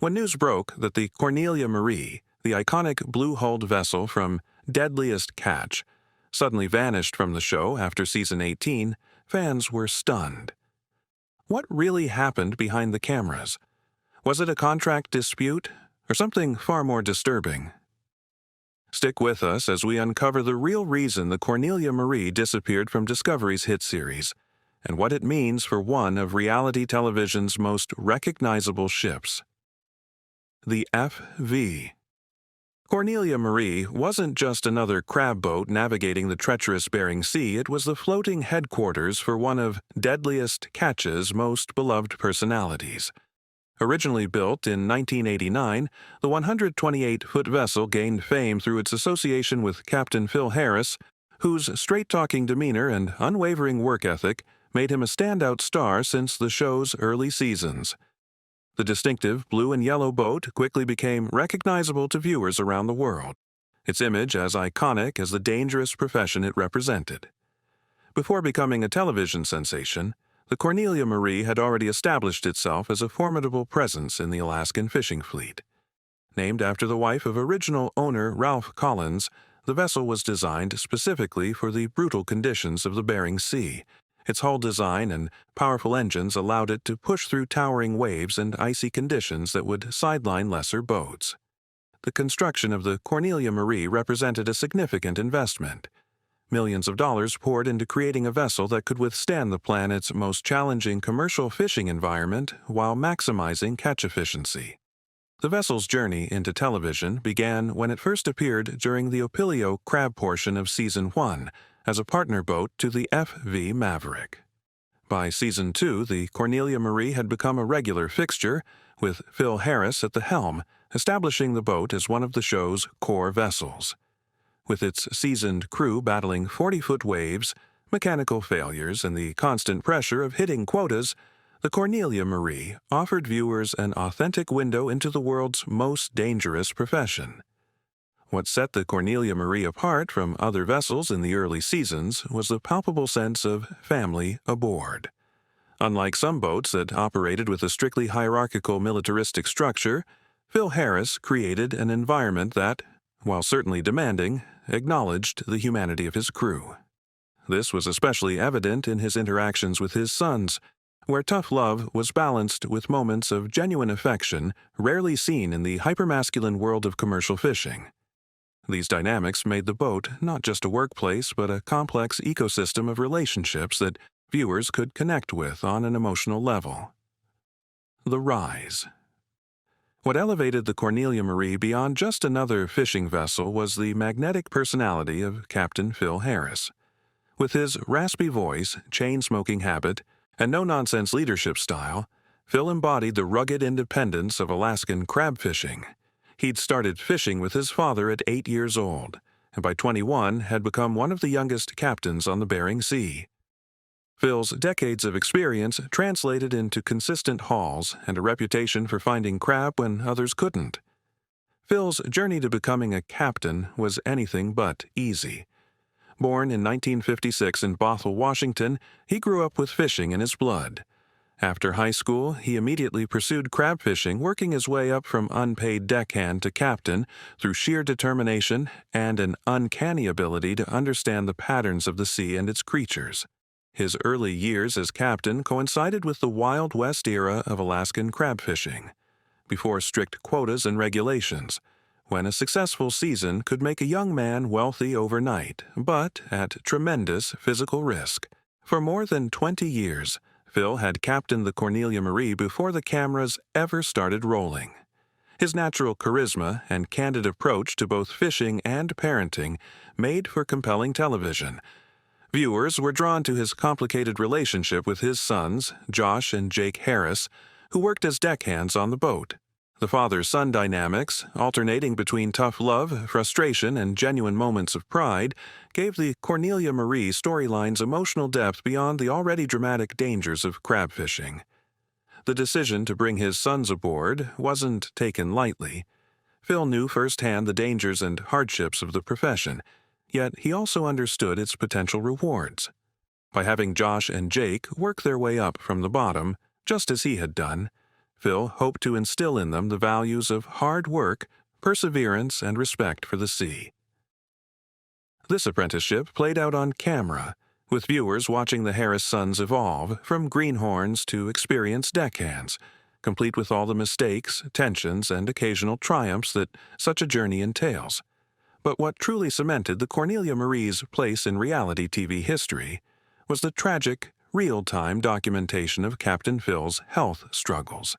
When news broke that the Cornelia Marie, the iconic blue-hulled vessel from Deadliest Catch, suddenly vanished from the show after season 18, fans were stunned. What really happened behind the cameras? Was it a contract dispute, or something far more disturbing? Stick with us as we uncover the real reason the Cornelia Marie disappeared from Discovery's hit series, and what it means for one of reality television's most recognizable ships. The FV. Cornelia Marie wasn't just another crab boat navigating the treacherous Bering Sea, it was the floating headquarters for one of Deadliest Catch's most beloved personalities. Originally built in 1989, the 128-foot vessel gained fame through its association with Captain Phil Harris, whose straight-talking demeanor and unwavering work ethic made him a standout star since the show's early seasons. The distinctive blue and yellow boat quickly became recognizable to viewers around the world, its image as iconic as the dangerous profession it represented. Before becoming a television sensation, the Cornelia Marie had already established itself as a formidable presence in the Alaskan fishing fleet. Named after the wife of original owner Ralph Collins, the vessel was designed specifically for the brutal conditions of the Bering Sea. Its hull design and powerful engines allowed it to push through towering waves and icy conditions that would sideline lesser boats. The construction of the Cornelia Marie represented a significant investment. Millions of dollars poured into creating a vessel that could withstand the planet's most challenging commercial fishing environment while maximizing catch efficiency. The vessel's journey into television began when it first appeared during the Opilio crab portion of Season 1 as a partner boat to the FV Maverick. By Season 2, the Cornelia Marie had become a regular fixture, with Phil Harris at the helm, establishing the boat as one of the show's core vessels. With its seasoned crew battling 40-foot waves, mechanical failures, and the constant pressure of hitting quotas, the Cornelia Marie offered viewers an authentic window into the world's most dangerous profession. What set the Cornelia Marie apart from other vessels in the early seasons was the palpable sense of family aboard. Unlike some boats that operated with a strictly hierarchical militaristic structure, Phil Harris created an environment that, while certainly demanding, acknowledged the humanity of his crew. This was especially evident in his interactions with his sons, where tough love was balanced with moments of genuine affection rarely seen in the hypermasculine world of commercial fishing. These dynamics made the boat not just a workplace but a complex ecosystem of relationships that viewers could connect with on an emotional level. The rise. What elevated the Cornelia Marie beyond just another fishing vessel was the magnetic personality of Captain Phil Harris. With his raspy voice, chain-smoking habit, and no-nonsense leadership style, Phil embodied the rugged independence of Alaskan crab fishing. He'd started fishing with his father at 8 years old, and by 21 had become one of the youngest captains on the Bering Sea. Phil's decades of experience translated into consistent hauls and a reputation for finding crab when others couldn't. Phil's journey to becoming a captain was anything but easy. Born in 1956 in Bothell, Washington, he grew up with fishing in his blood. After high school, he immediately pursued crab fishing, working his way up from unpaid deckhand to captain through sheer determination and an uncanny ability to understand the patterns of the sea and its creatures. His early years as captain coincided with the Wild West era of Alaskan crab fishing, before strict quotas and regulations, when a successful season could make a young man wealthy overnight, but at tremendous physical risk. For more than 20 years, Phil had captained the Cornelia Marie before the cameras ever started rolling. His natural charisma and candid approach to both fishing and parenting made for compelling television. Viewers were drawn to his complicated relationship with his sons, Josh and Jake Harris, who worked as deckhands on the boat. The father-son dynamics, alternating between tough love, frustration, and genuine moments of pride, gave the Cornelia Marie storylines emotional depth beyond the already dramatic dangers of crab fishing. The decision to bring his sons aboard wasn't taken lightly. Phil knew firsthand the dangers and hardships of the profession, yet he also understood its potential rewards. By having Josh and Jake work their way up from the bottom, just as he had done, Phil hoped to instill in them the values of hard work, perseverance, and respect for the sea. This apprenticeship played out on camera, with viewers watching the Harris sons evolve from greenhorns to experienced deckhands, complete with all the mistakes, tensions, and occasional triumphs that such a journey entails. But what truly cemented the Cornelia Marie's place in reality TV history was the tragic, real-time documentation of Captain Phil's health struggles.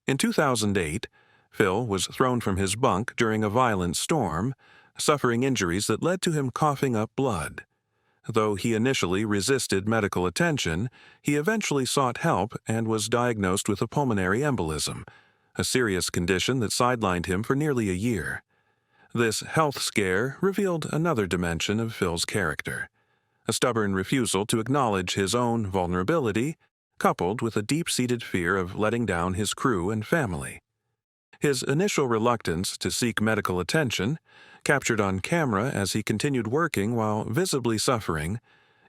In 2008, Phil was thrown from his bunk during a violent storm, suffering injuries that led to him coughing up blood. Though he initially resisted medical attention, he eventually sought help and was diagnosed with a pulmonary embolism, a serious condition that sidelined him for nearly a year. This health scare revealed another dimension of Phil's character, a stubborn refusal to acknowledge his own vulnerability, coupled with a deep-seated fear of letting down his crew and family. His initial reluctance to seek medical attention, captured on camera as he continued working while visibly suffering,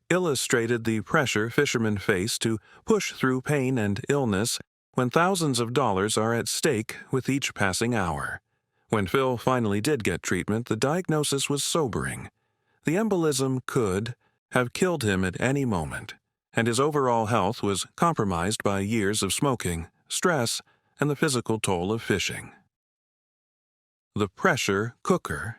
illustrated the pressure fishermen face to push through pain and illness when thousands of dollars are at stake with each passing hour. When Phil finally did get treatment, the diagnosis was sobering. The embolism could have killed him at any moment, and his overall health was compromised by years of smoking, stress, and the physical toll of fishing. The pressure cooker.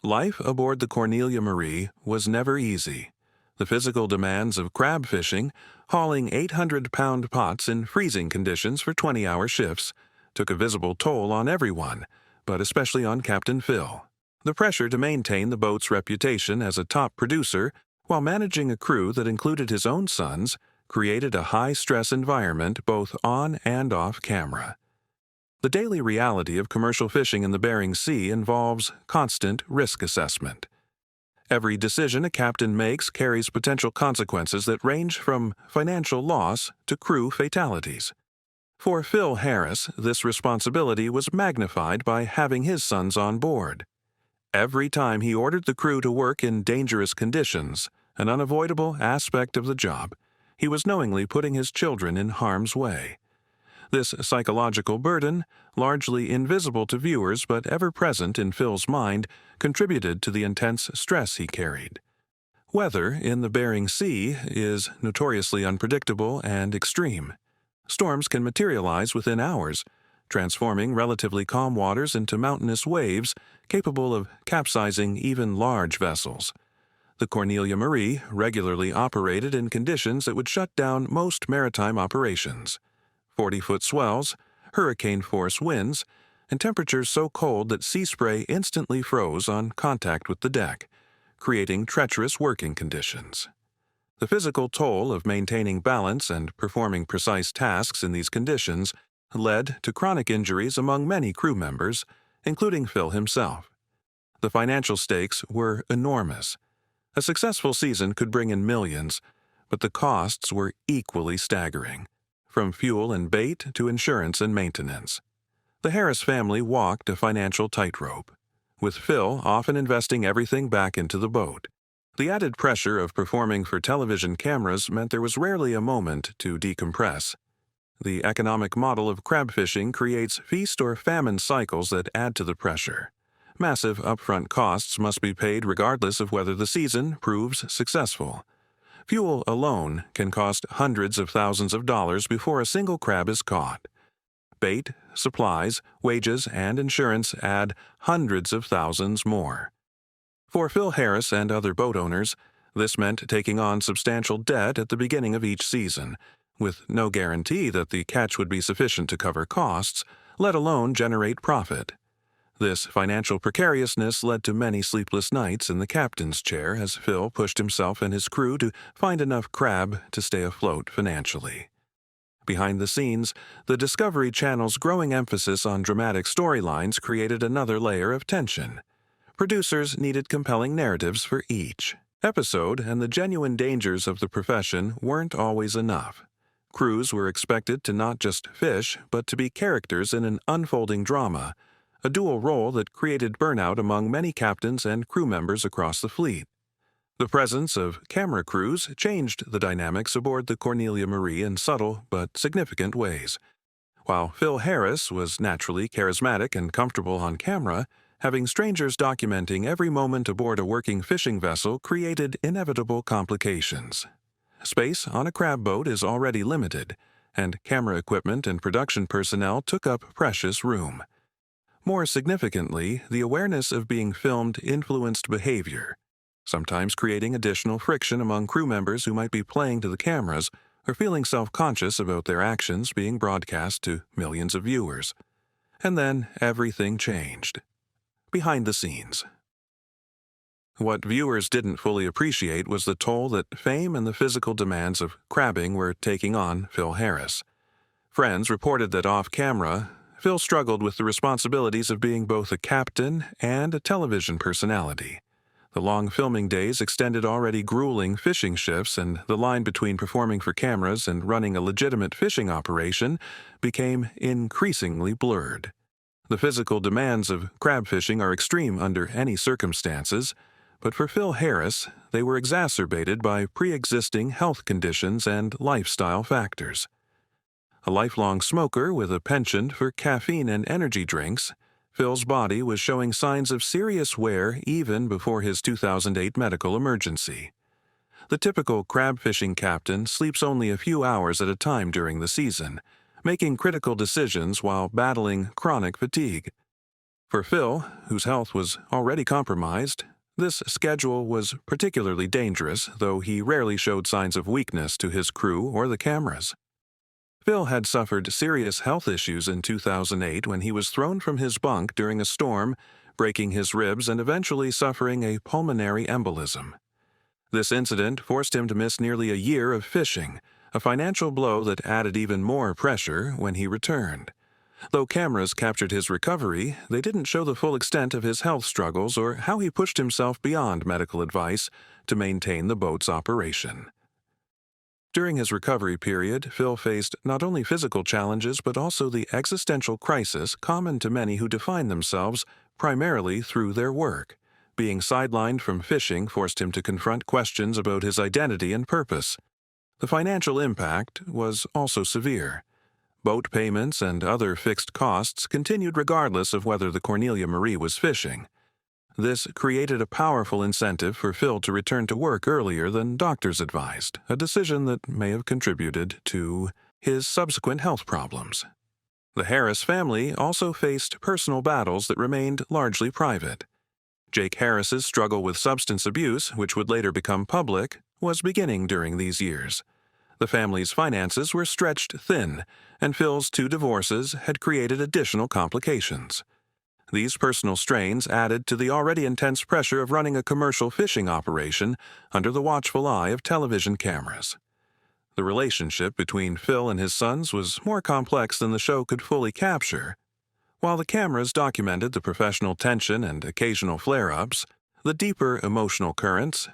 Life aboard the Cornelia Marie was never easy. The physical demands of crab fishing, hauling 800-pound pots in freezing conditions for 20-hour shifts, took a visible toll on everyone, but especially on Captain Phil. The pressure to maintain the boat's reputation as a top producer while managing a crew that included his own sons created a high-stress environment both on and off camera. The daily reality of commercial fishing in the Bering Sea involves constant risk assessment. Every decision a captain makes carries potential consequences that range from financial loss to crew fatalities. For Phil Harris, this responsibility was magnified by having his sons on board. Every time he ordered the crew to work in dangerous conditions, an unavoidable aspect of the job, he was knowingly putting his children in harm's way. This psychological burden, largely invisible to viewers but ever present in Phil's mind, contributed to the intense stress he carried. Weather in the Bering Sea is notoriously unpredictable and extreme. Storms can materialize within hours, transforming relatively calm waters into mountainous waves capable of capsizing even large vessels. The Cornelia Marie regularly operated in conditions that would shut down most maritime operations. 40-foot swells, hurricane-force winds, and temperatures so cold that sea spray instantly froze on contact with the deck, creating treacherous working conditions. The physical toll of maintaining balance and performing precise tasks in these conditions led to chronic injuries among many crew members, including Phil himself. The financial stakes were enormous. A successful season could bring in millions, but the costs were equally staggering, from fuel and bait to insurance and maintenance. The Harris family walked a financial tightrope, with Phil often investing everything back into the boat. The added pressure of performing for television cameras meant there was rarely a moment to decompress. The economic model of crab fishing creates feast or famine cycles that add to the pressure. Massive upfront costs must be paid regardless of whether the season proves successful. Fuel alone can cost hundreds of thousands of dollars before a single crab is caught. Bait, supplies, wages, and insurance add hundreds of thousands more. For Phil Harris and other boat owners, this meant taking on substantial debt at the beginning of each season, with no guarantee that the catch would be sufficient to cover costs, let alone generate profit. This financial precariousness led to many sleepless nights in the captain's chair as Phil pushed himself and his crew to find enough crab to stay afloat financially. Behind the scenes, the Discovery Channel's growing emphasis on dramatic storylines created another layer of tension. Producers needed compelling narratives for each episode, and the genuine dangers of the profession weren't always enough. Crews were expected to not just fish, but to be characters in an unfolding drama, a dual role that created burnout among many captains and crew members across the fleet. The presence of camera crews changed the dynamics aboard the Cornelia Marie in subtle but significant ways. While Phil Harris was naturally charismatic and comfortable on camera, having strangers documenting every moment aboard a working fishing vessel created inevitable complications. Space on a crab boat is already limited, and camera equipment and production personnel took up precious room. More significantly, the awareness of being filmed influenced behavior, sometimes creating additional friction among crew members who might be playing to the cameras or feeling self-conscious about their actions being broadcast to millions of viewers. And then everything changed. Behind the scenes. What viewers didn't fully appreciate was the toll that fame and the physical demands of crabbing were taking on Phil Harris. Friends reported that off-camera, Phil struggled with the responsibilities of being both a captain and a television personality. The long filming days extended already grueling fishing shifts, and the line between performing for cameras and running a legitimate fishing operation became increasingly blurred. The physical demands of crab fishing are extreme under any circumstances, but for Phil Harris, they were exacerbated by pre-existing health conditions and lifestyle factors. A lifelong smoker with a penchant for caffeine and energy drinks, Phil's body was showing signs of serious wear even before his 2008 medical emergency. The typical crab fishing captain sleeps only a few hours at a time during the season, making critical decisions while battling chronic fatigue. For Phil, whose health was already compromised, this schedule was particularly dangerous, though he rarely showed signs of weakness to his crew or the cameras. Phil had suffered serious health issues in 2008 when he was thrown from his bunk during a storm, breaking his ribs and eventually suffering a pulmonary embolism. This incident forced him to miss nearly a year of fishing, a financial blow that added even more pressure when he returned. Though cameras captured his recovery, they didn't show the full extent of his health struggles or how he pushed himself beyond medical advice to maintain the boat's operation. During his recovery period, Phil faced not only physical challenges but also the existential crisis common to many who define themselves primarily through their work. Being sidelined from fishing forced him to confront questions about his identity and purpose. The financial impact was also severe. Boat payments and other fixed costs continued regardless of whether the Cornelia Marie was fishing. This created a powerful incentive for Phil to return to work earlier than doctors advised, a decision that may have contributed to his subsequent health problems. The Harris family also faced personal battles that remained largely private. Jake Harris's struggle with substance abuse, which would later become public, was beginning during these years. The family's finances were stretched thin, and Phil's 2 divorces had created additional complications. These personal strains added to the already intense pressure of running a commercial fishing operation under the watchful eye of television cameras. The relationship between Phil and his sons was more complex than the show could fully capture. While the cameras documented the professional tension and occasional flare-ups, the deeper emotional currents,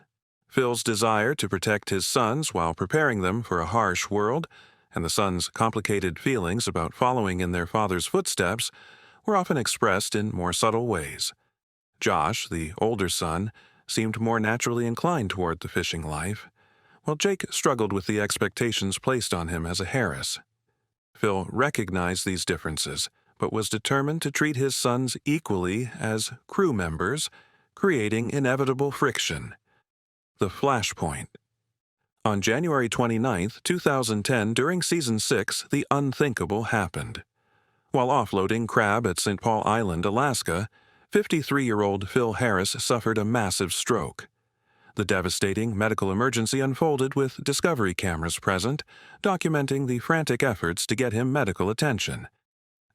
Phil's desire to protect his sons while preparing them for a harsh world, and the sons' complicated feelings about following in their father's footsteps, were often expressed in more subtle ways. Josh, the older son, seemed more naturally inclined toward the fishing life, while Jake struggled with the expectations placed on him as a Harris. Phil recognized these differences, but was determined to treat his sons equally as crew members, creating inevitable friction. The Flashpoint. On January 29, 2010, during Season 6, the unthinkable happened. While offloading crab at St. Paul Island, Alaska, 53-year-old Phil Harris suffered a massive stroke. The devastating medical emergency unfolded with Discovery cameras present, documenting the frantic efforts to get him medical attention.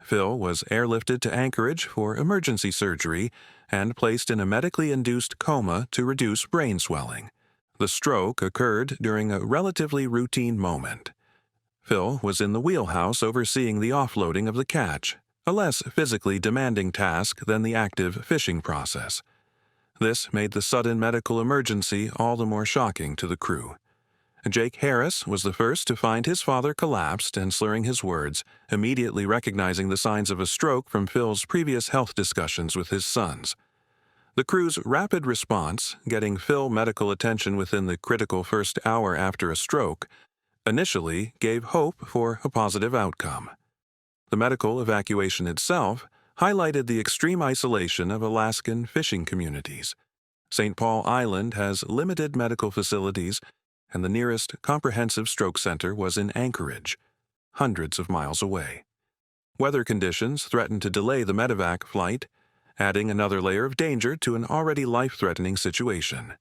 Phil was airlifted to Anchorage for emergency surgery and placed in a medically induced coma to reduce brain swelling. The stroke occurred during a relatively routine moment. Phil was in the wheelhouse overseeing the offloading of the catch, a less physically demanding task than the active fishing process. This made the sudden medical emergency all the more shocking to the crew. Jake Harris was the first to find his father collapsed and slurring his words, immediately recognizing the signs of a stroke from Phil's previous health discussions with his sons. The crew's rapid response, getting Phil medical attention within the critical first hour after a stroke, initially gave hope for a positive outcome. The medical evacuation itself highlighted the extreme isolation of Alaskan fishing communities. St. Paul Island has limited medical facilities, and the nearest comprehensive stroke center was in Anchorage, hundreds of miles away. Weather conditions threatened to delay the medevac flight, adding another layer of danger to an already life-threatening situation.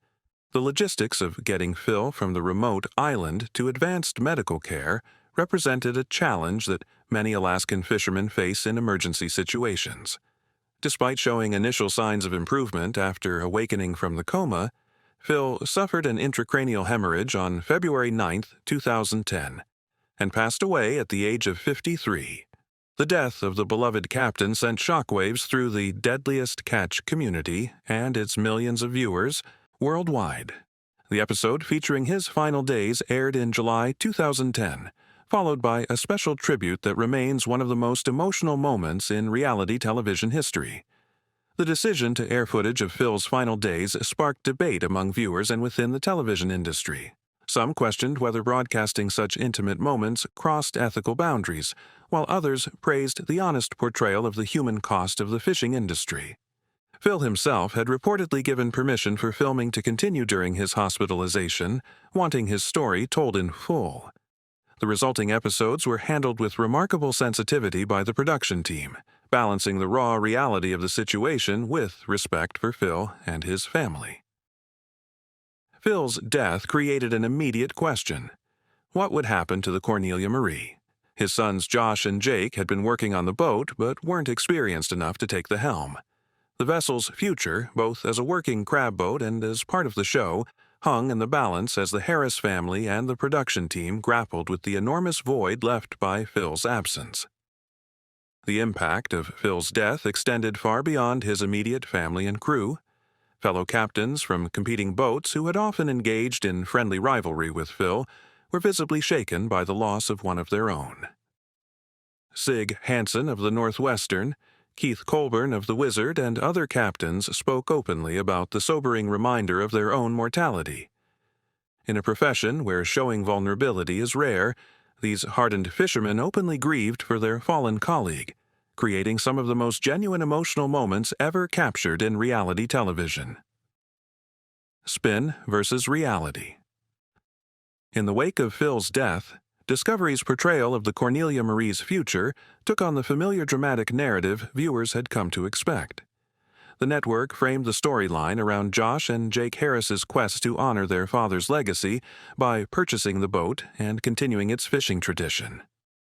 The logistics of getting Phil from the remote island to advanced medical care represented a challenge that many Alaskan fishermen face in emergency situations. Despite showing initial signs of improvement after awakening from the coma, Phil suffered an intracranial hemorrhage on February 9, 2010, and passed away at the age of 53. The death of the beloved captain sent shockwaves through the Deadliest Catch community and its millions of viewers worldwide. The episode featuring his final days aired in July 2010, followed by a special tribute that remains one of the most emotional moments in reality television history. The decision to air footage of Phil's final days sparked debate among viewers and within the television industry. Some questioned whether broadcasting such intimate moments crossed ethical boundaries, while others praised the honest portrayal of the human cost of the fishing industry. Phil himself had reportedly given permission for filming to continue during his hospitalization, wanting his story told in full. The resulting episodes were handled with remarkable sensitivity by the production team, balancing the raw reality of the situation with respect for Phil and his family. Phil's death created an immediate question. What would happen to the Cornelia Marie? His sons Josh and Jake had been working on the boat but weren't experienced enough to take the helm. The vessel's future, both as a working crab boat and as part of the show, hung in the balance as the Harris family and the production team grappled with the enormous void left by Phil's absence. The impact of Phil's death extended far beyond his immediate family and crew. Fellow captains from competing boats who had often engaged in friendly rivalry with Phil were visibly shaken by the loss of one of their own. Sig Hansen of the Northwestern, Keith Colburn of the Wizard, and other captains spoke openly about the sobering reminder of their own mortality. In a profession where showing vulnerability is rare, these hardened fishermen openly grieved for their fallen colleague, creating some of the most genuine emotional moments ever captured in reality television. Spin versus reality. In the wake of Phil's death, Discovery's portrayal of the Cornelia Marie's future took on the familiar dramatic narrative viewers had come to expect. The network framed the storyline around Josh and Jake Harris's quest to honor their father's legacy by purchasing the boat and continuing its fishing tradition.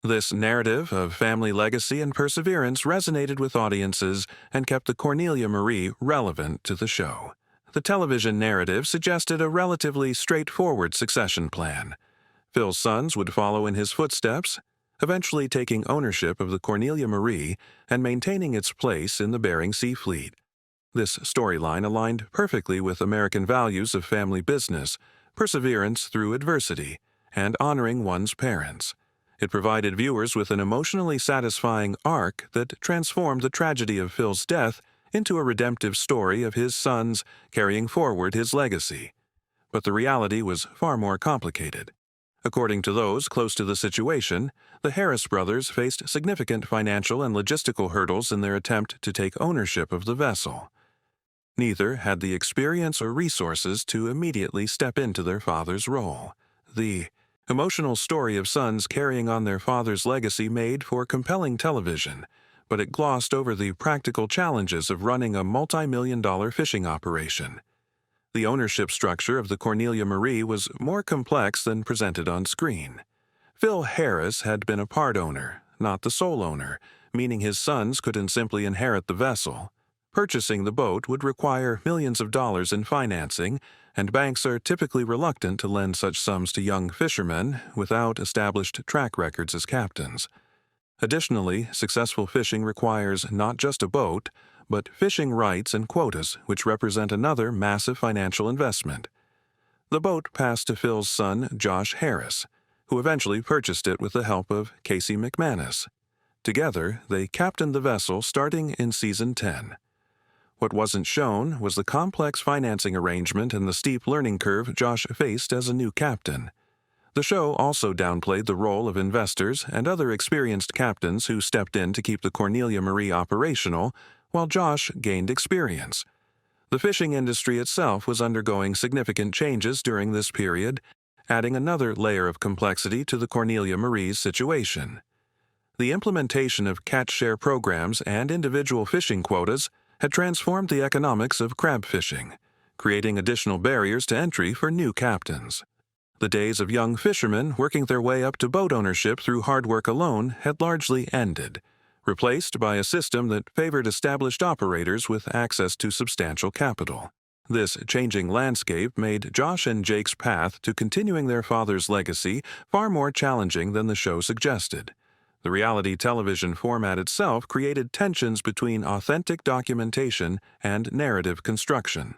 This narrative of family legacy and perseverance resonated with audiences and kept the Cornelia Marie relevant to the show. The television narrative suggested a relatively straightforward succession plan. Phil's sons would follow in his footsteps, eventually taking ownership of the Cornelia Marie and maintaining its place in the Bering Sea Fleet. This storyline aligned perfectly with American values of family business, perseverance through adversity, and honoring one's parents. It provided viewers with an emotionally satisfying arc that transformed the tragedy of Phil's death into a redemptive story of his sons carrying forward his legacy. But the reality was far more complicated. According to those close to the situation, the Harris brothers faced significant financial and logistical hurdles in their attempt to take ownership of the vessel. Neither had the experience or resources to immediately step into their father's role. The emotional story of sons carrying on their father's legacy made for compelling television, but it glossed over the practical challenges of running a multi-million-dollar fishing operation. The ownership structure of the Cornelia Marie was more complex than presented on screen. Phil Harris had been a part owner, not the sole owner, meaning his sons couldn't simply inherit the vessel. Purchasing the boat would require millions of dollars in financing, and banks are typically reluctant to lend such sums to young fishermen without established track records as captains. Additionally, successful fishing requires not just a boat, but fishing rights and quotas, which represent another massive financial investment. The boat passed to Phil's son, Josh Harris, who eventually purchased it with the help of Casey McManus. Together, they captained the vessel starting in Season 10. What wasn't shown was the complex financing arrangement and the steep learning curve Josh faced as a new captain. The show also downplayed the role of investors and other experienced captains who stepped in to keep the Cornelia Marie operational, while Josh gained experience. The fishing industry itself was undergoing significant changes during this period, adding another layer of complexity to the Cornelia Marie's situation. The implementation of catch share programs and individual fishing quotas had transformed the economics of crab fishing, creating additional barriers to entry for new captains. The days of young fishermen working their way up to boat ownership through hard work alone had largely ended, replaced by a system that favored established operators with access to substantial capital. This changing landscape made Josh and Jake's path to continuing their father's legacy far more challenging than the show suggested. The reality television format itself created tensions between authentic documentation and narrative construction.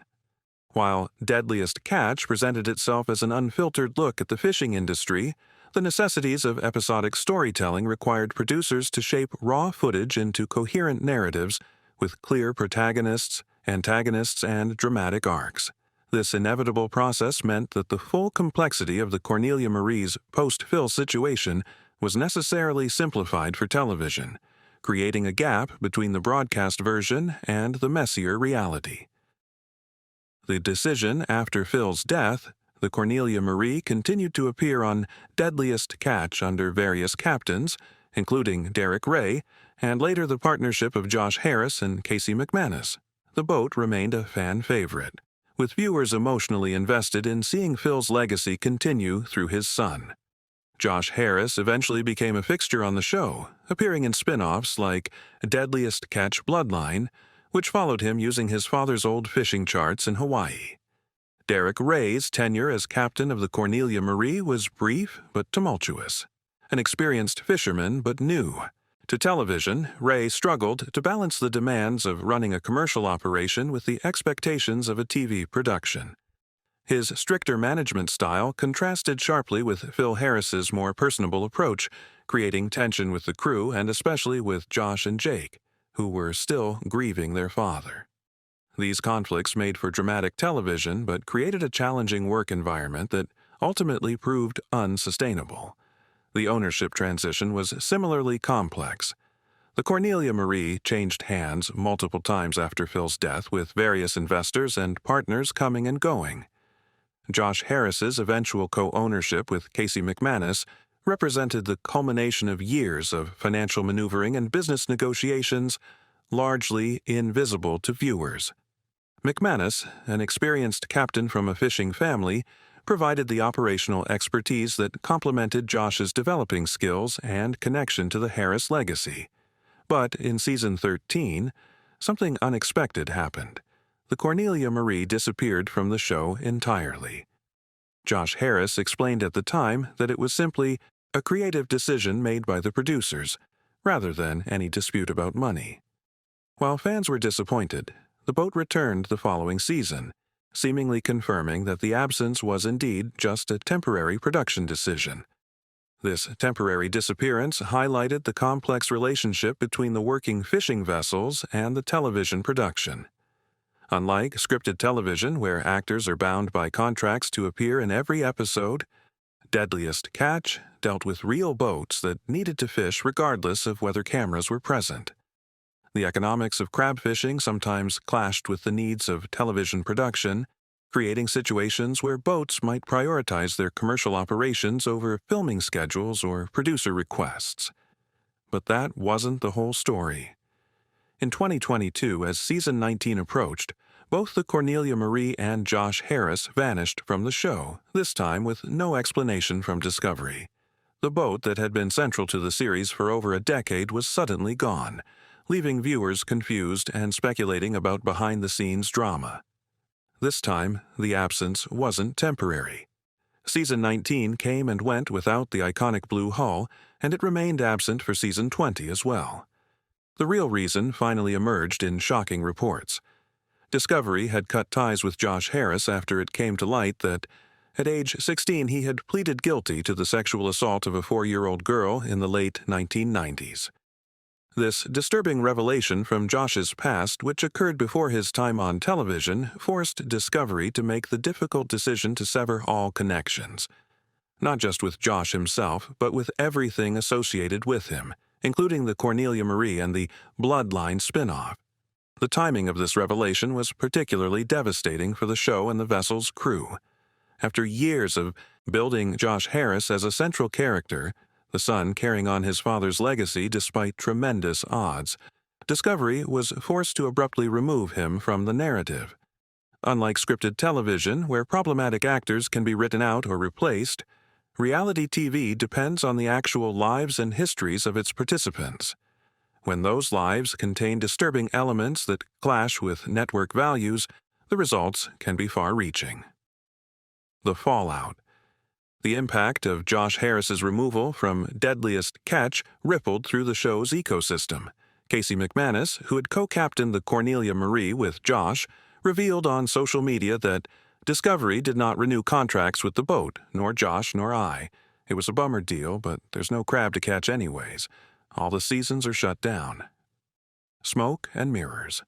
While Deadliest Catch presented itself as an unfiltered look at the fishing industry, the necessities of episodic storytelling required producers to shape raw footage into coherent narratives with clear protagonists, antagonists, and dramatic arcs. This inevitable process meant that the full complexity of the Cornelia Marie's post-Phil situation was necessarily simplified for television, creating a gap between the broadcast version and the messier reality. The decision after Phil's death, the Cornelia Marie continued to appear on Deadliest Catch under various captains, including Derek Ray, and later the partnership of Josh Harris and Casey McManus. The boat remained a fan favorite, with viewers emotionally invested in seeing Phil's legacy continue through his son. Josh Harris eventually became a fixture on the show, appearing in spin-offs like Deadliest Catch Bloodline, which followed him using his father's old fishing charts in Hawaii. Derek Ray's tenure as captain of the Cornelia Marie was brief but tumultuous. An experienced fisherman but new. To television, Ray struggled to balance the demands of running a commercial operation with the expectations of a TV production. His stricter management style contrasted sharply with Phil Harris's more personable approach, creating tension with the crew and especially with Josh and Jake, who were still grieving their father. These conflicts made for dramatic television but created a challenging work environment that ultimately proved unsustainable. The ownership transition was similarly complex. The Cornelia Marie changed hands multiple times after Phil's death, with various investors and partners coming and going. Josh Harris's eventual co-ownership with Casey McManus represented the culmination of years of financial maneuvering and business negotiations, largely invisible to viewers. McManus, an experienced captain from a fishing family, provided the operational expertise that complemented Josh's developing skills and connection to the Harris legacy. But in season 13, something unexpected happened. The Cornelia Marie disappeared from the show entirely. Josh Harris explained at the time that it was simply a creative decision made by the producers, rather than any dispute about money. While fans were disappointed, the boat returned the following season, seemingly confirming that the absence was indeed just a temporary production decision. This temporary disappearance highlighted the complex relationship between the working fishing vessels and the television production. Unlike scripted television, where actors are bound by contracts to appear in every episode, Deadliest Catch dealt with real boats that needed to fish regardless of whether cameras were present. The economics of crab fishing sometimes clashed with the needs of television production, creating situations where boats might prioritize their commercial operations over filming schedules or producer requests. But that wasn't the whole story. In 2022, as season 19 approached, both the Cornelia Marie and Josh Harris vanished from the show, this time with no explanation from Discovery. The boat that had been central to the series for over a decade was suddenly gone, leaving viewers confused and speculating about behind-the-scenes drama. This time, the absence wasn't temporary. Season 19 came and went without the iconic blue hull, and it remained absent for season 20 as well. The real reason finally emerged in shocking reports. Discovery had cut ties with Josh Harris after it came to light that, at age 16, he had pleaded guilty to the sexual assault of a 4-year-old girl in the late 1990s. This disturbing revelation from Josh's past, which occurred before his time on television, forced Discovery to make the difficult decision to sever all connections. Not just with Josh himself, but with everything associated with him, including the Cornelia Marie and the Bloodline spin-off. The timing of this revelation was particularly devastating for the show and the vessel's crew. After years of building Josh Harris as a central character, the son carrying on his father's legacy despite tremendous odds, Discovery was forced to abruptly remove him from the narrative. Unlike scripted television, where problematic actors can be written out or replaced, reality TV depends on the actual lives and histories of its participants. When those lives contain disturbing elements that clash with network values, the results can be far-reaching. The fallout. The impact of Josh Harris's removal from Deadliest Catch rippled through the show's ecosystem. Casey McManus, who had co-captained the Cornelia Marie with Josh, revealed on social media that Discovery did not renew contracts with the boat, nor Josh nor I. It was a bummer deal, but there's no crab to catch anyways. All the seasons are shut down. Smoke and mirrors.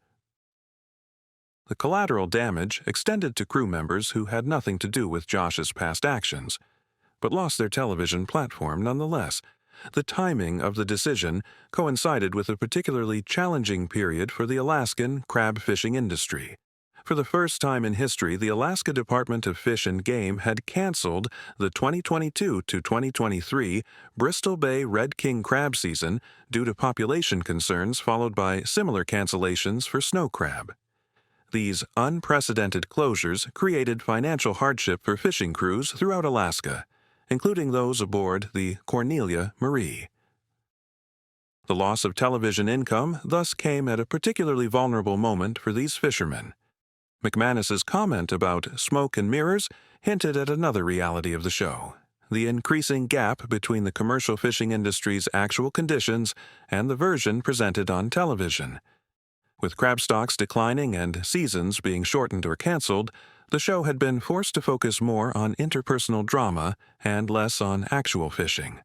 The collateral damage extended to crew members who had nothing to do with Josh's past actions, but lost their television platform nonetheless. The timing of the decision coincided with a particularly challenging period for the Alaskan crab fishing industry. For the first time in history, the Alaska Department of Fish and Game had canceled the 2022 to 2023 Bristol Bay Red King crab season due to population concerns, followed by similar cancellations for snow crab. These unprecedented closures created financial hardship for fishing crews throughout Alaska, including those aboard the Cornelia Marie. The loss of television income thus came at a particularly vulnerable moment for these fishermen. McManus's comment about smoke and mirrors hinted at another reality of the show: the increasing gap between the commercial fishing industry's actual conditions and the version presented on television. With crab stocks declining and seasons being shortened or canceled, the show had been forced to focus more on interpersonal drama and less on actual fishing.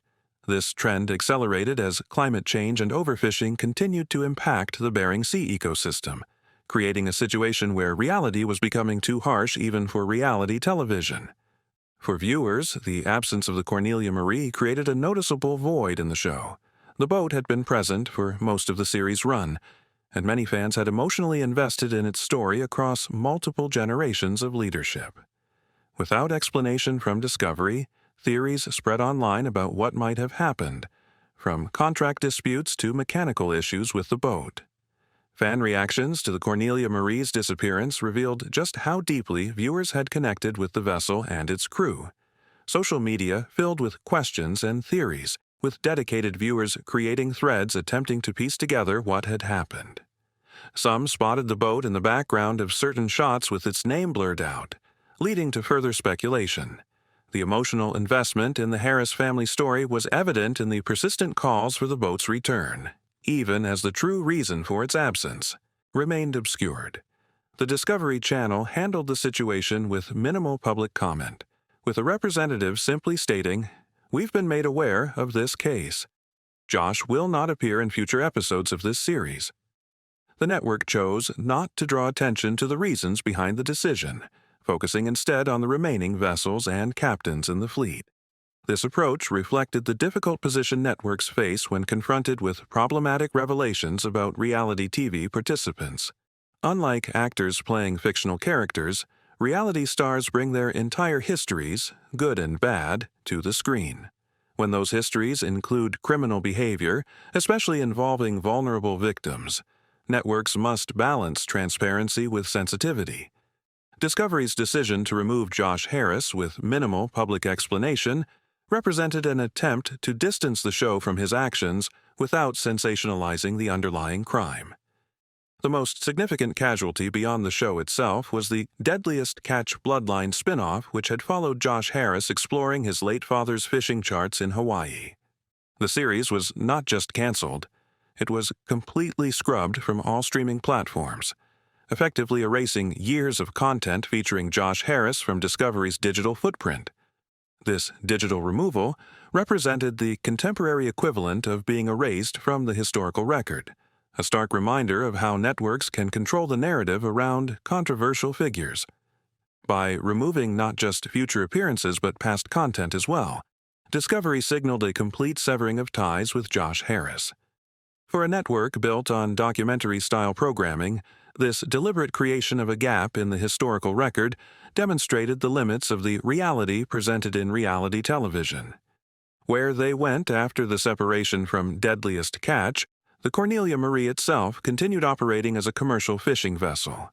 This trend accelerated as climate change and overfishing continued to impact the Bering Sea ecosystem, creating a situation where reality was becoming too harsh even for reality television. For viewers, the absence of the Cornelia Marie created a noticeable void in the show. The boat had been present for most of the series' run, and many fans had emotionally invested in its story across multiple generations of leadership. Without explanation from Discovery, theories spread online about what might have happened, from contract disputes to mechanical issues with the boat. Fan reactions to the Cornelia Marie's disappearance revealed just how deeply viewers had connected with the vessel and its crew. Social media filled with questions and theories, with dedicated viewers creating threads attempting to piece together what had happened. Some spotted the boat in the background of certain shots with its name blurred out, leading to further speculation. The emotional investment in the Harris family story was evident in the persistent calls for the boat's return, even as the true reason for its absence remained obscured. The Discovery Channel handled the situation with minimal public comment, with a representative simply stating, "We've been made aware of this case. Josh will not appear in future episodes of this series." The network chose not to draw attention to the reasons behind the decision, focusing instead on the remaining vessels and captains in the fleet. This approach reflected the difficult position networks face when confronted with problematic revelations about reality TV participants. Unlike actors playing fictional characters, reality stars bring their entire histories, good and bad, to the screen. When those histories include criminal behavior, especially involving vulnerable victims, networks must balance transparency with sensitivity. Discovery's decision to remove Josh Harris with minimal public explanation represented an attempt to distance the show from his actions without sensationalizing the underlying crime. The most significant casualty beyond the show itself was the Deadliest Catch Bloodline spin-off, which had followed Josh Harris exploring his late father's fishing charts in Hawaii. The series was not just canceled, it was completely scrubbed from all streaming platforms, effectively erasing years of content featuring Josh Harris from Discovery's digital footprint. This digital removal represented the contemporary equivalent of being erased from the historical record, a stark reminder of how networks can control the narrative around controversial figures. By removing not just future appearances but past content as well, Discovery signaled a complete severing of ties with Josh Harris. For a network built on documentary-style programming, this deliberate creation of a gap in the historical record demonstrated the limits of the reality presented in reality television. Where they went after the separation from Deadliest Catch, the Cornelia Marie itself continued operating as a commercial fishing vessel.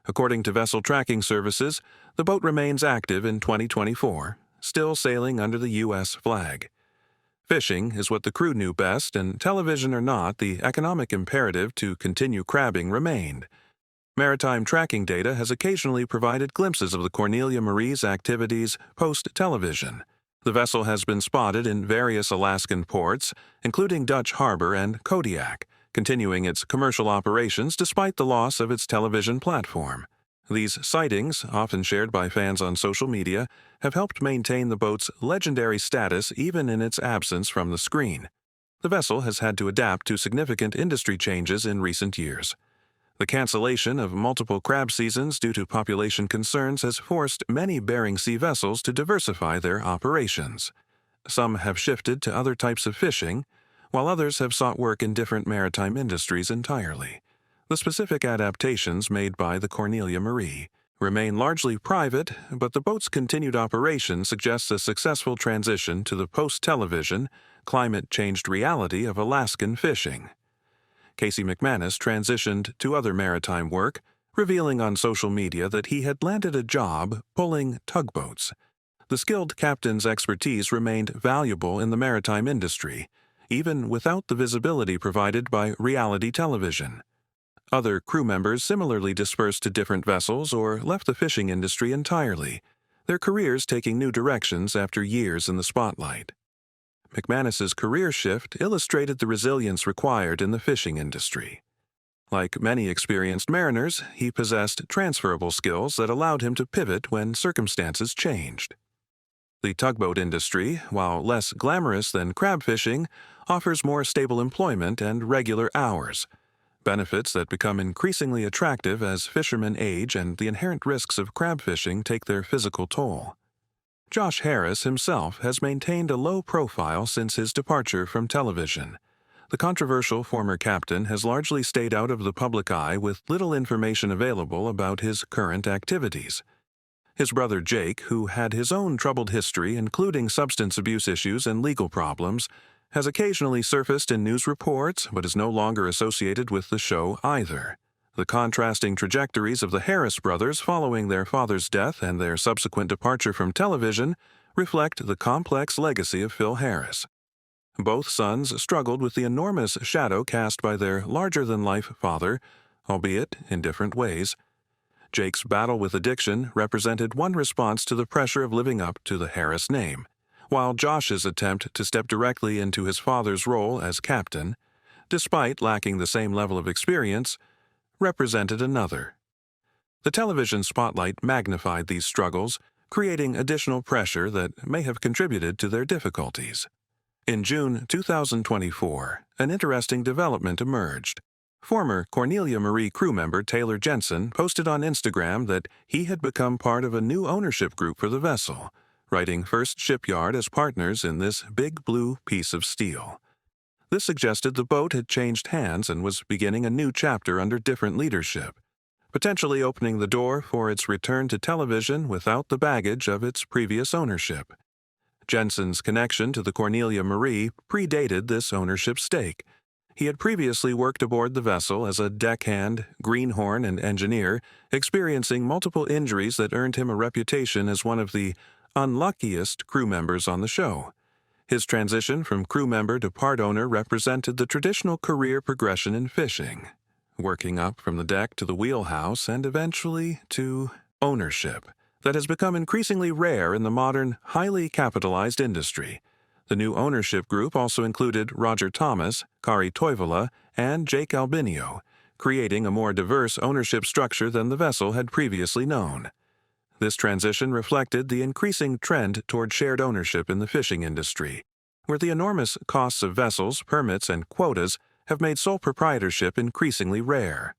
According to vessel tracking services, the boat remains active in 2024, still sailing under the U.S. flag. Fishing is what the crew knew best, and television or not, the economic imperative to continue crabbing remained. Maritime tracking data has occasionally provided glimpses of the Cornelia Marie's activities post-television. The vessel has been spotted in various Alaskan ports, including Dutch Harbor and Kodiak, continuing its commercial operations despite the loss of its television platform. These sightings, often shared by fans on social media, have helped maintain the boat's legendary status even in its absence from the screen. The vessel has had to adapt to significant industry changes in recent years. The cancellation of multiple crab seasons due to population concerns has forced many Bering Sea vessels to diversify their operations. Some have shifted to other types of fishing, while others have sought work in different maritime industries entirely. The specific adaptations made by the Cornelia Marie remain largely private, but the boat's continued operation suggests a successful transition to the post-television, climate-changed reality of Alaskan fishing. Casey McManus transitioned to other maritime work, revealing on social media that he had landed a job pulling tugboats. The skilled captain's expertise remained valuable in the maritime industry, even without the visibility provided by reality television. Other crew members similarly dispersed to different vessels or left the fishing industry entirely, their careers taking new directions after years in the spotlight. McManus's career shift illustrated the resilience required in the fishing industry. Like many experienced mariners, he possessed transferable skills that allowed him to pivot when circumstances changed. The tugboat industry, while less glamorous than crab fishing, offers more stable employment and regular hours, benefits that become increasingly attractive as fishermen age and the inherent risks of crab fishing take their physical toll. Josh Harris himself has maintained a low profile since his departure from television. The controversial former captain has largely stayed out of the public eye with little information available about his current activities. His brother Jake, who had his own troubled history including substance abuse issues and legal problems, has occasionally surfaced in news reports but is no longer associated with the show either. The contrasting trajectories of the Harris brothers following their father's death and their subsequent departure from television reflect the complex legacy of Phil Harris. Both sons struggled with the enormous shadow cast by their larger-than-life father, albeit in different ways. Jake's battle with addiction represented one response to the pressure of living up to the Harris name, while Josh's attempt to step directly into his father's role as captain, despite lacking the same level of experience, represented another. The television spotlight magnified these struggles, creating additional pressure that may have contributed to their difficulties. In June 2024, an interesting development emerged. Former Cornelia Marie crew member Taylor Jensen posted on Instagram that he had become part of a new ownership group for the vessel, writing First Shipyard as partners in this big blue piece of steel. This suggested the boat had changed hands and was beginning a new chapter under different leadership, potentially opening the door for its return to television without the baggage of its previous ownership. Jensen's connection to the Cornelia Marie predated this ownership stake. He had previously worked aboard the vessel as a deckhand, greenhorn, and engineer, experiencing multiple injuries that earned him a reputation as one of the unluckiest crew members on the show. His transition from crew member to part owner represented the traditional career progression in fishing, working up from the deck to the wheelhouse and eventually to ownership that has become increasingly rare in the modern, highly capitalized industry. The new ownership group also included Roger Thomas, Kari Toivola, and Jake Albinio, creating a more diverse ownership structure than the vessel had previously known. This transition reflected the increasing trend toward shared ownership in the fishing industry, where the enormous costs of vessels, permits, and quotas have made sole proprietorship increasingly rare.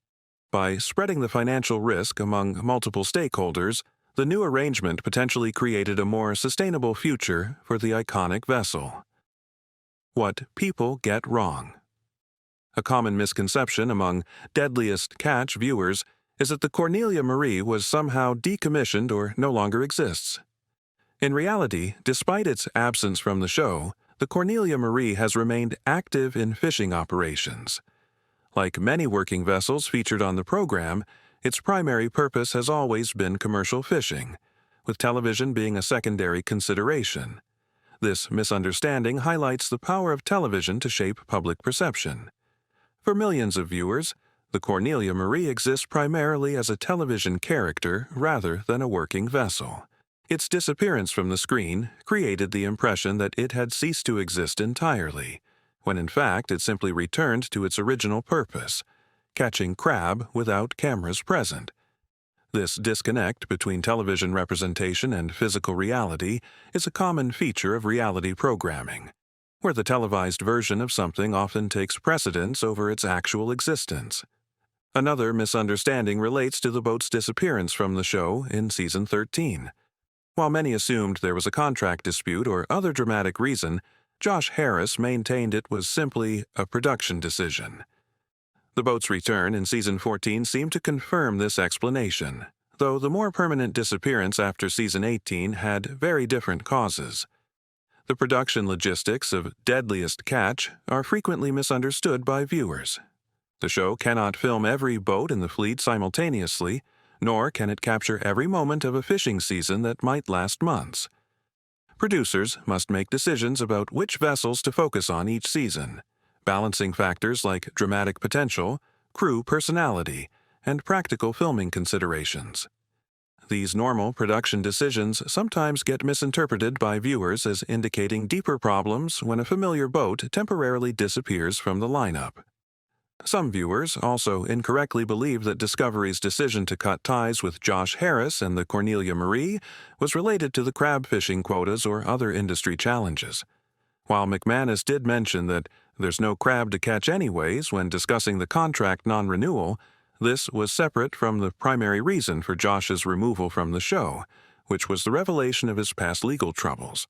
By spreading the financial risk among multiple stakeholders, the new arrangement potentially created a more sustainable future for the iconic vessel. What people get wrong. A common misconception among Deadliest Catch viewers is that the Cornelia Marie was somehow decommissioned or no longer exists. In reality, despite its absence from the show, the Cornelia Marie has remained active in fishing operations. Like many working vessels featured on the program, its primary purpose has always been commercial fishing, with television being a secondary consideration. This misunderstanding highlights the power of television to shape public perception. For millions of viewers, the Cornelia Marie exists primarily as a television character rather than a working vessel. Its disappearance from the screen created the impression that it had ceased to exist entirely, when in fact it simply returned to its original purpose, catching crab without cameras present. This disconnect between television representation and physical reality is a common feature of reality programming, where the televised version of something often takes precedence over its actual existence. Another misunderstanding relates to the boat's disappearance from the show in Season 13. While many assumed there was a contract dispute or other dramatic reason, Josh Harris maintained it was simply a production decision. The boat's return in Season 14 seemed to confirm this explanation, though the more permanent disappearance after Season 18 had very different causes. The production logistics of Deadliest Catch are frequently misunderstood by viewers. The show cannot film every boat in the fleet simultaneously, nor can it capture every moment of a fishing season that might last months. Producers must make decisions about which vessels to focus on each season, balancing factors like dramatic potential, crew personality, and practical filming considerations. These normal production decisions sometimes get misinterpreted by viewers as indicating deeper problems when a familiar boat temporarily disappears from the lineup. Some viewers also incorrectly believe that Discovery's decision to cut ties with Josh Harris and the Cornelia Marie was related to the crab fishing quotas or other industry challenges. While McManus did mention that there's no crab to catch anyways when discussing the contract non-renewal, this was separate from the primary reason for Josh's removal from the show, which was the revelation of his past legal troubles.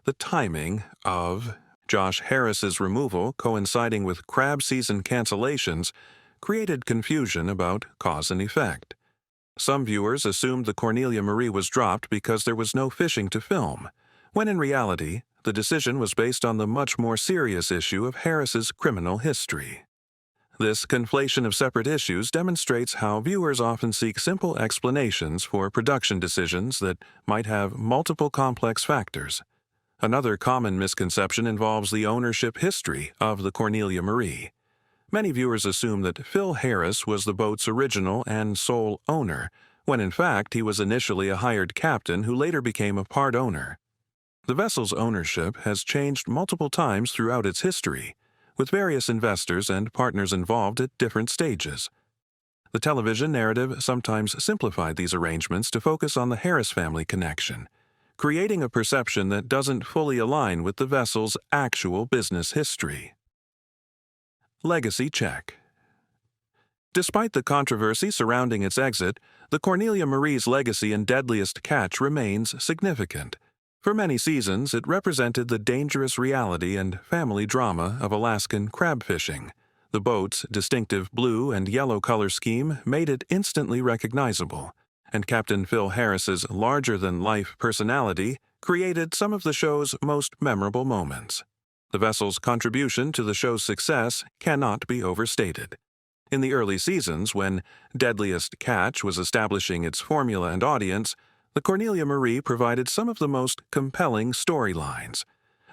The timing of Josh Harris's removal coinciding with crab season cancellations created confusion about cause and effect. Some viewers assumed the Cornelia Marie was dropped because there was no fishing to film, when in reality, the decision was based on the much more serious issue of Harris's criminal history. This conflation of separate issues demonstrates how viewers often seek simple explanations for production decisions that might have multiple complex factors. Another common misconception involves the ownership history of the Cornelia Marie. Many viewers assume that Phil Harris was the boat's original and sole owner, when in fact he was initially a hired captain who later became a part owner. The vessel's ownership has changed multiple times throughout its history, with various investors and partners involved at different stages. The television narrative sometimes simplified these arrangements to focus on the Harris family connection, creating a perception that doesn't fully align with the vessel's actual business history. Legacy check. Despite the controversy surrounding its exit, the Cornelia Marie's legacy in Deadliest Catch remains significant. For many seasons, it represented the dangerous reality and family drama of Alaskan crab fishing. The boat's distinctive blue and yellow color scheme made it instantly recognizable, and Captain Phil Harris's larger-than-life personality created some of the show's most memorable moments. The vessel's contribution to the show's success cannot be overstated. In the early seasons, when Deadliest Catch was establishing its formula and audience, the Cornelia Marie provided some of the most compelling storylines.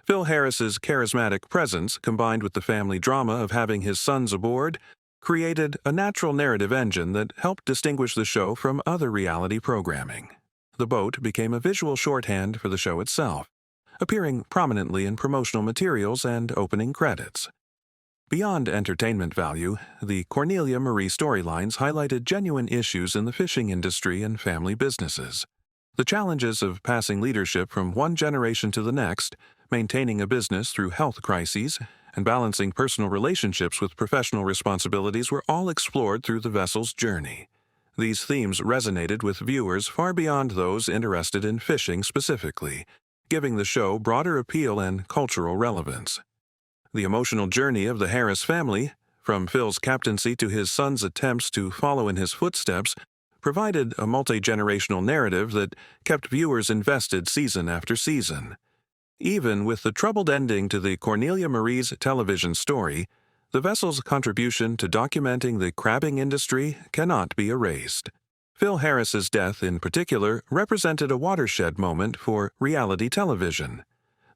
Phil Harris's charismatic presence, combined with the family drama of having his sons aboard, created a natural narrative engine that helped distinguish the show from other reality programming. The boat became a visual shorthand for the show itself, appearing prominently in promotional materials and opening credits. Beyond entertainment value, the Cornelia Marie storylines highlighted genuine issues in the fishing industry and family businesses. The challenges of passing leadership from one generation to the next, maintaining a business through health crises, and balancing personal relationships with professional responsibilities were all explored through the vessel's journey. These themes resonated with viewers far beyond those interested in fishing specifically, giving the show broader appeal and cultural relevance. The emotional journey of the Harris family, from Phil's captaincy to his son's attempts to follow in his footsteps, provided a multi-generational narrative that kept viewers invested season after season. Even with the troubled ending to the Cornelia Marie's television story, the vessel's contribution to documenting the crabbing industry cannot be erased. Phil Harris's death in particular represented a watershed moment for reality television.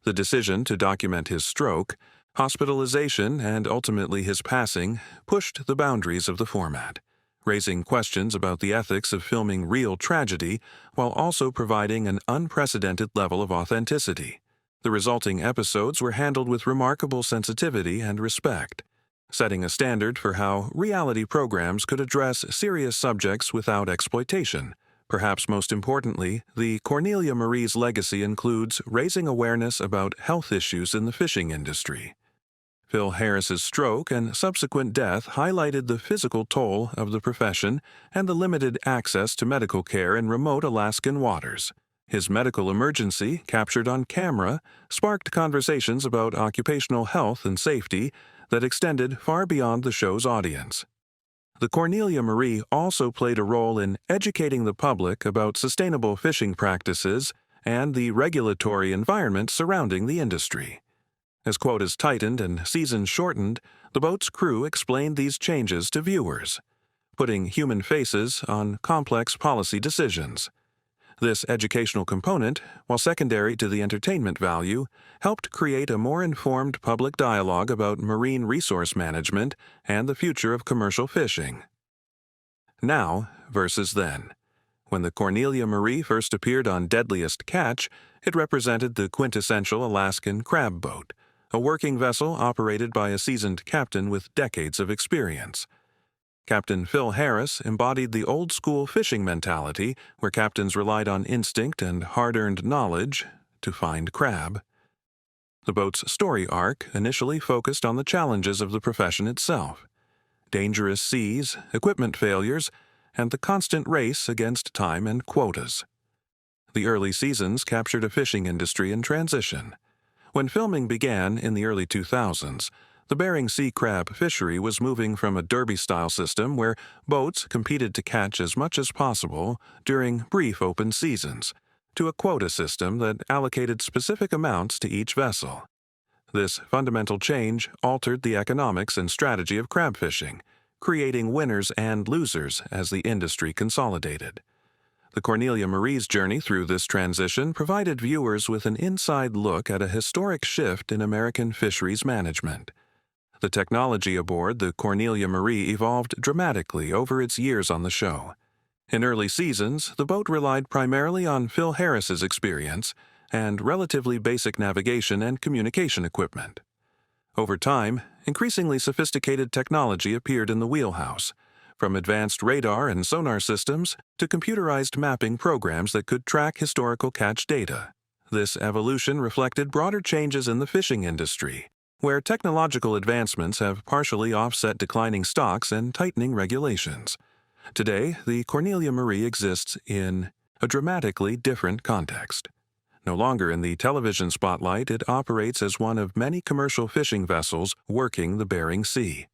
The decision to document his stroke, hospitalization, and ultimately his passing pushed the boundaries of the format, raising questions about the ethics of filming real tragedy while also providing an unprecedented level of authenticity. The resulting episodes were handled with remarkable sensitivity and respect, setting a standard for how reality programs could address serious subjects without exploitation. Perhaps most importantly, the Cornelia Marie's legacy includes raising awareness about health issues in the fishing industry. Phil Harris's stroke and subsequent death highlighted the physical toll of the profession and the limited access to medical care in remote Alaskan waters. His medical emergency, captured on camera, sparked conversations about occupational health and safety that extended far beyond the show's audience. The Cornelia Marie also played a role in educating the public about sustainable fishing practices and the regulatory environment surrounding the industry. As quotas tightened and seasons shortened, the boat's crew explained these changes to viewers, putting human faces on complex policy decisions. This educational component, while secondary to the entertainment value, helped create a more informed public dialogue about marine resource management and the future of commercial fishing. Now versus then. When the Cornelia Marie first appeared on Deadliest Catch, it represented the quintessential Alaskan crab boat, a working vessel operated by a seasoned captain with decades of experience. Captain Phil Harris embodied the old-school fishing mentality where captains relied on instinct and hard-earned knowledge to find crab. The boat's story arc initially focused on the challenges of the profession itself: dangerous seas, equipment failures, and the constant race against time and quotas. The early seasons captured a fishing industry in transition. When filming began in the early 2000s, the Bering Sea crab fishery was moving from a derby-style system where boats competed to catch as much as possible during brief open seasons, to a quota system that allocated specific amounts to each vessel. This fundamental change altered the economics and strategy of crab fishing, creating winners and losers as the industry consolidated. The Cornelia Marie's journey through this transition provided viewers with an inside look at a historic shift in American fisheries management. The technology aboard the Cornelia Marie evolved dramatically over its years on the show. In early seasons, the boat relied primarily on Phil Harris's experience and relatively basic navigation and communication equipment. Over time, increasingly sophisticated technology appeared in the wheelhouse, from advanced radar and sonar systems to computerized mapping programs that could track historical catch data. This evolution reflected broader changes in the fishing industry, where technological advancements have partially offset declining stocks and tightening regulations. Today, the Cornelia Marie exists in a dramatically different context. No longer in the television spotlight, it operates as one of many commercial fishing vessels working the Bering Sea.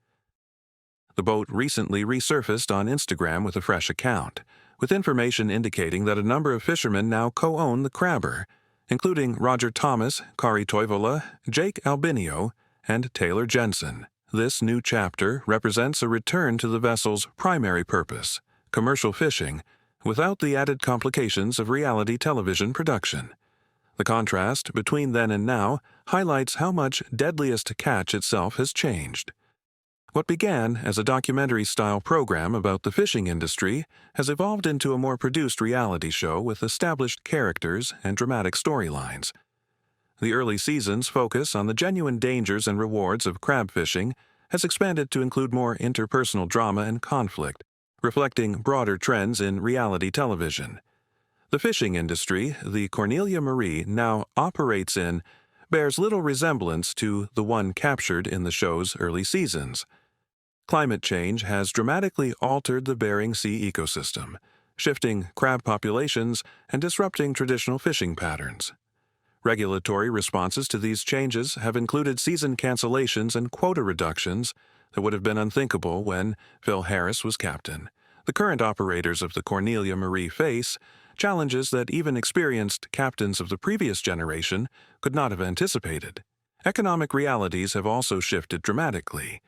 The boat recently resurfaced on Instagram with a fresh account, with information indicating that a number of fishermen now co-own the crabber, including Roger Thomas, Kari Toivola, Jake Albinio, and Taylor Jensen. This new chapter represents a return to the vessel's primary purpose, commercial fishing, without the added complications of reality television production. The contrast between then and now highlights how much Deadliest Catch itself has changed. What began as a documentary-style program about the fishing industry has evolved into a more produced reality show with established characters and dramatic storylines. The early seasons' focus on the genuine dangers and rewards of crab fishing has expanded to include more interpersonal drama and conflict, reflecting broader trends in reality television. The fishing industry the Cornelia Marie now operates in bears little resemblance to the one captured in the show's early seasons. Climate change has dramatically altered the Bering Sea ecosystem, shifting crab populations and disrupting traditional fishing patterns. Regulatory responses to these changes have included season cancellations and quota reductions that would have been unthinkable when Phil Harris was captain. The current operators of the Cornelia Marie face challenges that even experienced captains of the previous generation could not have anticipated. Economic realities have also shifted dramatically.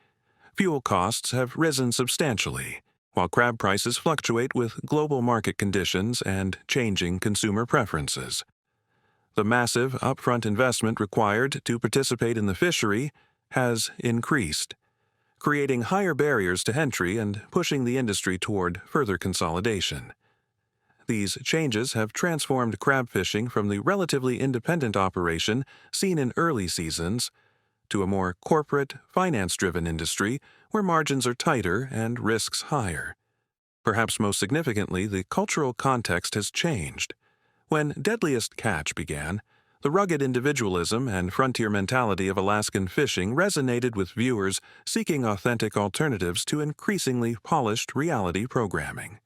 Fuel costs have risen substantially, while crab prices fluctuate with global market conditions and changing consumer preferences. The massive upfront investment required to participate in the fishery has increased, creating higher barriers to entry and pushing the industry toward further consolidation. These changes have transformed crab fishing from the relatively independent operation seen in early seasons to a more corporate, finance-driven industry where margins are tighter and risks higher. Perhaps most significantly, the cultural context has changed. When Deadliest Catch began, the rugged individualism and frontier mentality of Alaskan fishing resonated with viewers seeking authentic alternatives to increasingly polished reality programming.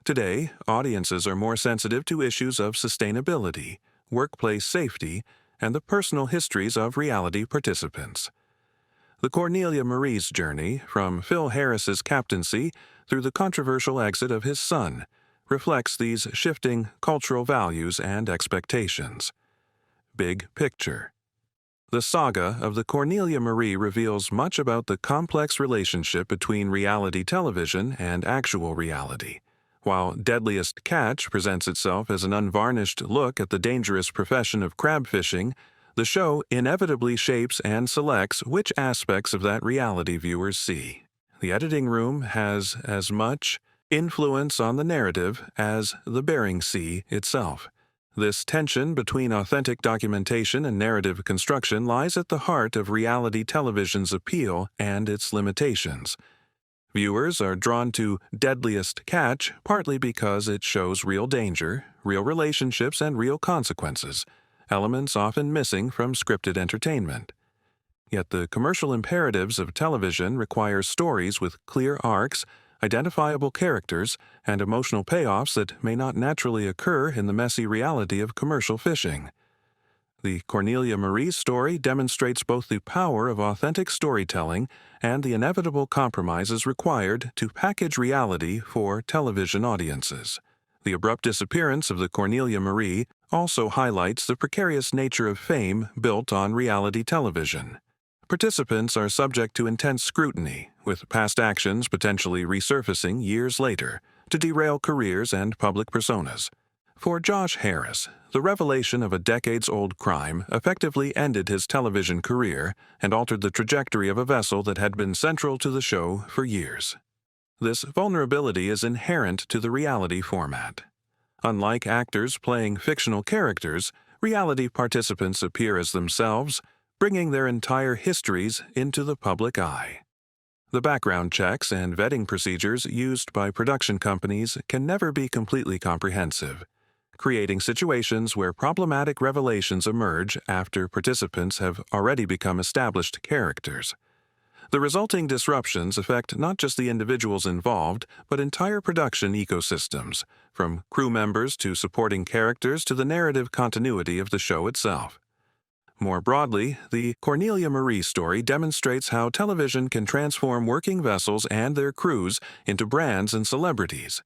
Today, audiences are more sensitive to issues of sustainability, workplace safety, and the personal histories of reality participants. The Cornelia Marie's journey, from Phil Harris's captaincy through the controversial exit of his son, reflects these shifting cultural values and expectations. Big picture. The saga of the Cornelia Marie reveals much about the complex relationship between reality television and actual reality. While Deadliest Catch presents itself as an unvarnished look at the dangerous profession of crab fishing, the show inevitably shapes and selects which aspects of that reality viewers see. The editing room has as much influence on the narrative as the Bering Sea itself. This tension between authentic documentation and narrative construction lies at the heart of reality television's appeal and its limitations. Viewers are drawn to Deadliest Catch partly because it shows real danger, real relationships, and real consequences, elements often missing from scripted entertainment. Yet the commercial imperatives of television require stories with clear arcs, identifiable characters, and emotional payoffs that may not naturally occur in the messy reality of commercial fishing. The Cornelia Marie story demonstrates both the power of authentic storytelling and the inevitable compromises required to package reality for television audiences. The abrupt disappearance of the Cornelia Marie also highlights the precarious nature of fame built on reality television. Participants are subject to intense scrutiny, with past actions potentially resurfacing years later to derail careers and public personas. For Josh Harris, the revelation of a decades-old crime effectively ended his television career and altered the trajectory of a vessel that had been central to the show for years. This vulnerability is inherent to the reality format. Unlike actors playing fictional characters, reality participants appear as themselves, bringing their entire histories into the public eye. The background checks and vetting procedures used by production companies can never be completely comprehensive, creating situations where problematic revelations emerge after participants have already become established characters. The resulting disruptions affect not just the individuals involved, but entire production ecosystems, from crew members to supporting characters to the narrative continuity of the show itself. More broadly, the Cornelia Marie story demonstrates how television can transform working vessels and their crews into brands and celebrities.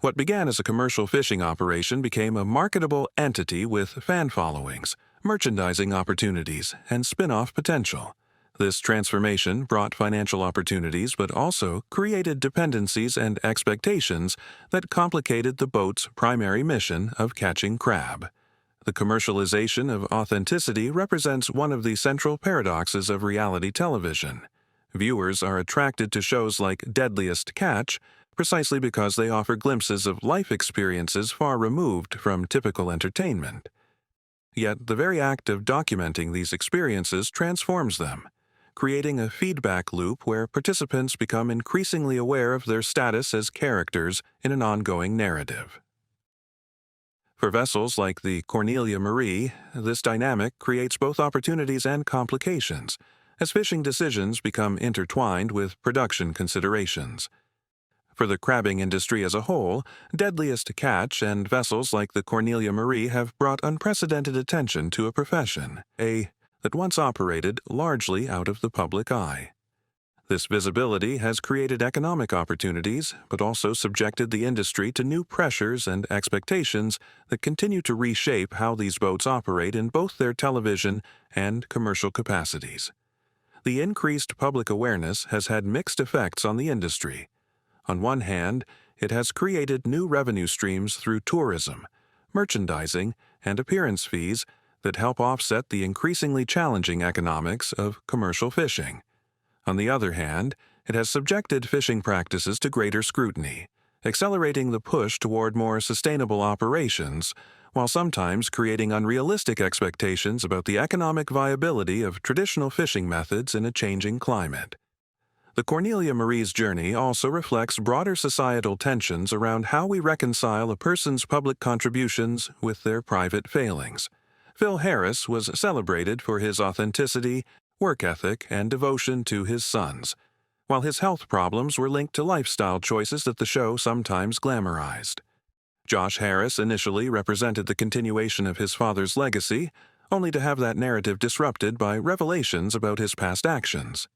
What began as a commercial fishing operation became a marketable entity with fan followings, merchandising opportunities, and spin-off potential. This transformation brought financial opportunities but also created dependencies and expectations that complicated the boat's primary mission of catching crab. The commercialization of authenticity represents one of the central paradoxes of reality television. Viewers are attracted to shows like Deadliest Catch precisely because they offer glimpses of life experiences far removed from typical entertainment. Yet the very act of documenting these experiences transforms them, creating a feedback loop where participants become increasingly aware of their status as characters in an ongoing narrative. For vessels like the Cornelia Marie, this dynamic creates both opportunities and complications, as fishing decisions become intertwined with production considerations. For the crabbing industry as a whole, Deadliest Catch and vessels like the Cornelia Marie have brought unprecedented attention to a profession, that once operated largely out of the public eye. This visibility has created economic opportunities, but also subjected the industry to new pressures and expectations that continue to reshape how these boats operate in both their television and commercial capacities. The increased public awareness has had mixed effects on the industry. On one hand, it has created new revenue streams through tourism, merchandising, and appearance fees that help offset the increasingly challenging economics of commercial fishing. On the other hand, it has subjected fishing practices to greater scrutiny, accelerating the push toward more sustainable operations, while sometimes creating unrealistic expectations about the economic viability of traditional fishing methods in a changing climate. The Cornelia Marie's journey also reflects broader societal tensions around how we reconcile a person's public contributions with their private failings. Phil Harris was celebrated for his authenticity, work ethic, and devotion to his sons, while his health problems were linked to lifestyle choices that the show sometimes glamorized. Josh Harris initially represented the continuation of his father's legacy, only to have that narrative disrupted by revelations about his past actions.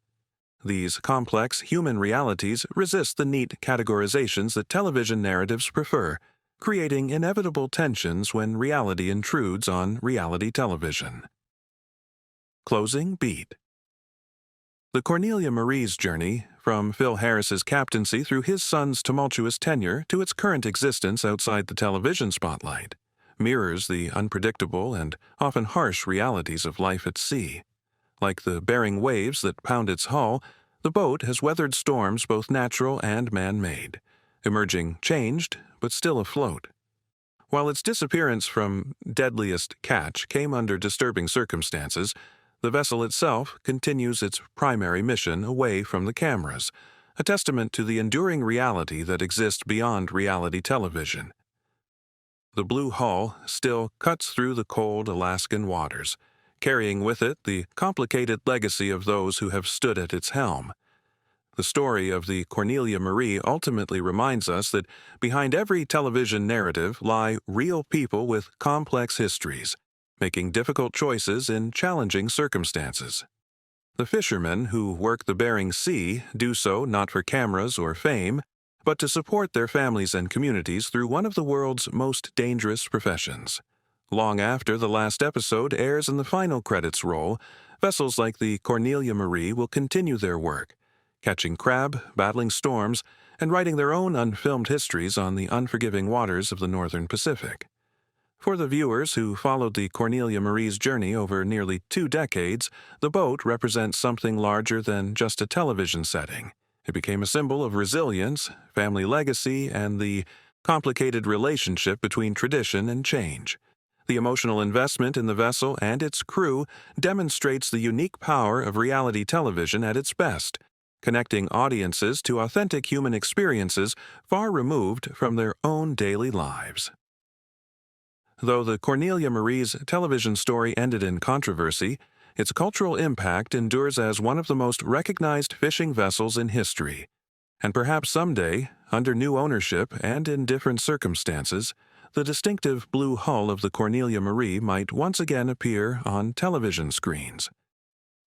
These complex human realities resist the neat categorizations that television narratives prefer, creating inevitable tensions when reality intrudes on reality television. Closing beat. The Cornelia Marie's journey, from Phil Harris's captaincy through his son's tumultuous tenure to its current existence outside the television spotlight, mirrors the unpredictable and often harsh realities of life at sea. Like the bearing waves that pound its hull, the boat has weathered storms both natural and man-made, emerging changed but still afloat. While its disappearance from Deadliest Catch came under disturbing circumstances, the vessel itself continues its primary mission away from the cameras, a testament to the enduring reality that exists beyond reality television. The blue hull still cuts through the cold Alaskan waters, carrying with it the complicated legacy of those who have stood at its helm. The story of the Cornelia Marie ultimately reminds us that behind every television narrative lie real people with complex histories, making difficult choices in challenging circumstances. The fishermen who work the Bering Sea do so not for cameras or fame, but to support their families and communities through one of the world's most dangerous professions. Long after the last episode airs and the final credits roll, vessels like the Cornelia Marie will continue their work, catching crab, battling storms, and writing their own unfilmed histories on the unforgiving waters of the Northern Pacific. For the viewers who followed the Cornelia Marie's journey over nearly 2 decades, the boat represents something larger than just a television setting. It became a symbol of resilience, family legacy, and the complicated relationship between tradition and change. The emotional investment in the vessel and its crew demonstrates the unique power of reality television at its best, connecting audiences to authentic human experiences far removed from their own daily lives. Though the Cornelia Marie's television story ended in controversy, its cultural impact endures as one of the most recognized fishing vessels in history. And perhaps someday, under new ownership and in different circumstances, the distinctive blue hull of the Cornelia Marie might once again appear on television screens.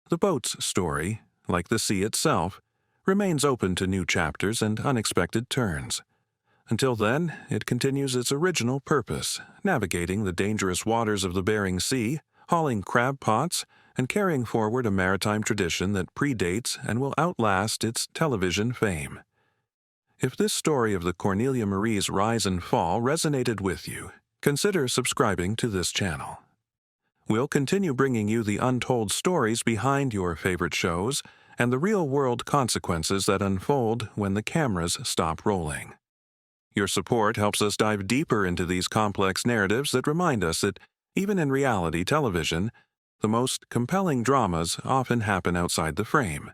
The boat's story, like the sea itself, remains open to new chapters and unexpected turns. Until then, it continues its original purpose, navigating the dangerous waters of the Bering Sea, hauling crab pots, and carrying forward a maritime tradition that predates and will outlast its television fame. If this story of the Cornelia Marie's rise and fall resonated with you, consider subscribing to this channel. We'll continue bringing you the untold stories behind your favorite shows and the real-world consequences that unfold when the cameras stop rolling. Your support helps us dive deeper into these complex narratives that remind us that, even in reality television, the most compelling dramas often happen outside the frame,